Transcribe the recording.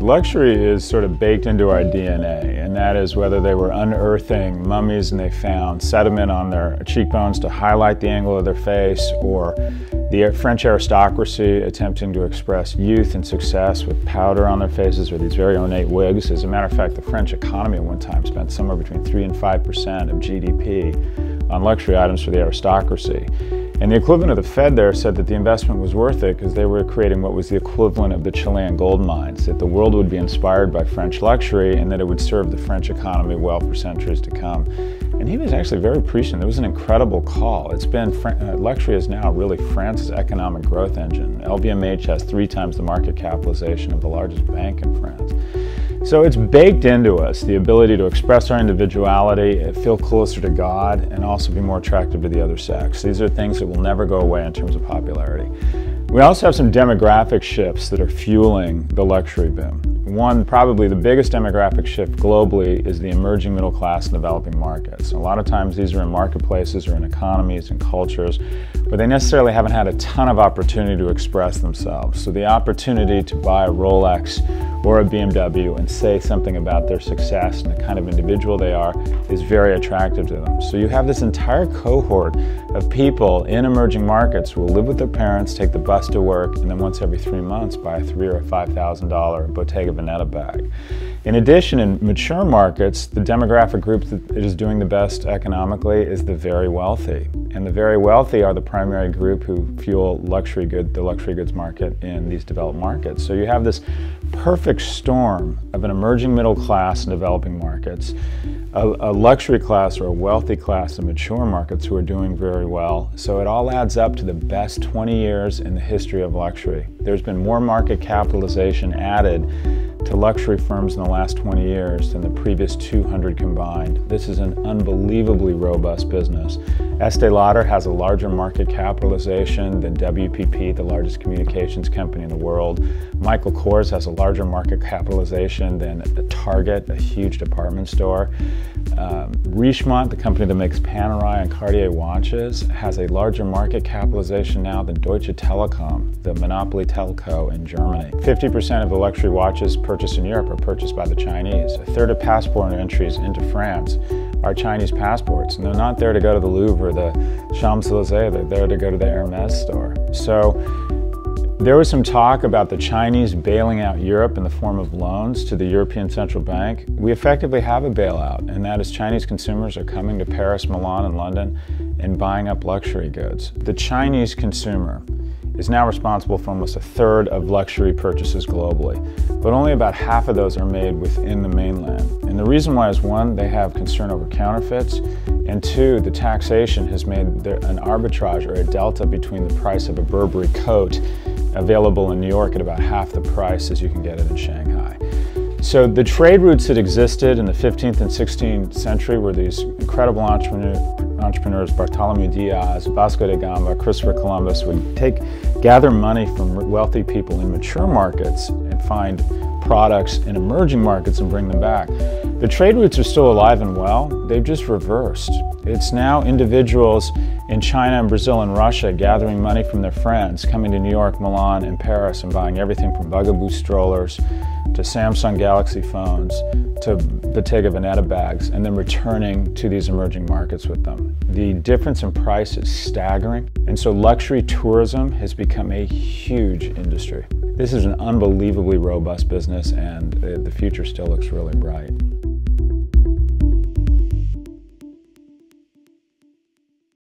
Luxury is sort of baked into our DNA, and that is whether they were unearthing mummies and they found sediment on their cheekbones to highlight the angle of their face, or the French aristocracy attempting to express youth and success with powder on their faces or these very ornate wigs. As a matter of fact, the French economy at one time spent somewhere between 3 and 5% of GDP on luxury items for the aristocracy. And the equivalent of the Fed there said that the investment was worth it because they were creating what was the equivalent of the Chilean gold mines, that the world would be inspired by French luxury and that it would serve the French economy well for centuries to come. And he was actually very prescient. It was an incredible call. It's been, luxury is now really France's economic growth engine. LVMH has 3 times the market capitalization of the largest bank in France. So it's baked into us, the ability to express our individuality, feel closer to God, and also be more attractive to the other sex. These are things that will never go away in terms of popularity. We also have some demographic shifts that are fueling the luxury boom. One, probably the biggest demographic shift globally, is the emerging middle class in developing markets. A lot of times these are in marketplaces or in economies and cultures where they necessarily haven't had a ton of opportunity to express themselves. So the opportunity to buy a Rolex or a BMW and say something about their success and the kind of individual they are is very attractive to them. So you have this entire cohort of people in emerging markets who will live with their parents, take the bus to work, and then once every 3 months buy a $3,000 or $5,000 Bottega Veneta bag. In addition, in mature markets, the demographic group that is doing the best economically is the very wealthy. And the very wealthy are the primary group who fuel the luxury goods market in these developed markets. So you have this perfect storm of an emerging middle class in developing markets, a luxury class or a wealthy class in mature markets who are doing very well. So it all adds up to the best 20 years in the history of luxury. There's been more market capitalization added to luxury firms in the last 20 years than the previous 200 combined. This is an unbelievably robust business. Estee Lauder has a larger market capitalization than WPP, the largest communications company in the world. Michael Kors has a larger market capitalization than Target, a huge department store. Richemont, the company that makes Panerai and Cartier watches, has a larger market capitalization now than Deutsche Telekom, the monopoly telco in Germany. 50% of the luxury watches purchased in Europe are purchased by the Chinese. A third of passport entries into France are Chinese passports, and they're not there to go to the Louvre or the Champs-Élysées, they're there to go to the Hermes store. So there was some talk about the Chinese bailing out Europe in the form of loans to the European Central Bank. We effectively have a bailout, and that is Chinese consumers are coming to Paris, Milan, and London and buying up luxury goods. The Chinese consumer is now responsible for almost a third of luxury purchases globally, but only about half of those are made within the mainland. And the reason why is, one, they have concern over counterfeits, and two, the taxation has made an arbitrage or a delta between the price of a Burberry coat available in New York at about half the price as you can get it in Shanghai. So the trade routes that existed in the 15th and 16th century were these incredible entrepreneurs, Bartholomew Diaz, Vasco da Gama, Christopher Columbus, would gather money from wealthy people in mature markets and find products in emerging markets and bring them back. The trade routes are still alive and well, they've just reversed. It's now individuals in China and Brazil and Russia gathering money from their friends, coming to New York, Milan, and Paris and buying everything from Bugaboo strollers to Samsung Galaxy phones to Bottega Veneta bags, and then returning to these emerging markets with them. The difference in price is staggering, and so luxury tourism has become a huge industry. This is an unbelievably robust business, and the future still looks really bright.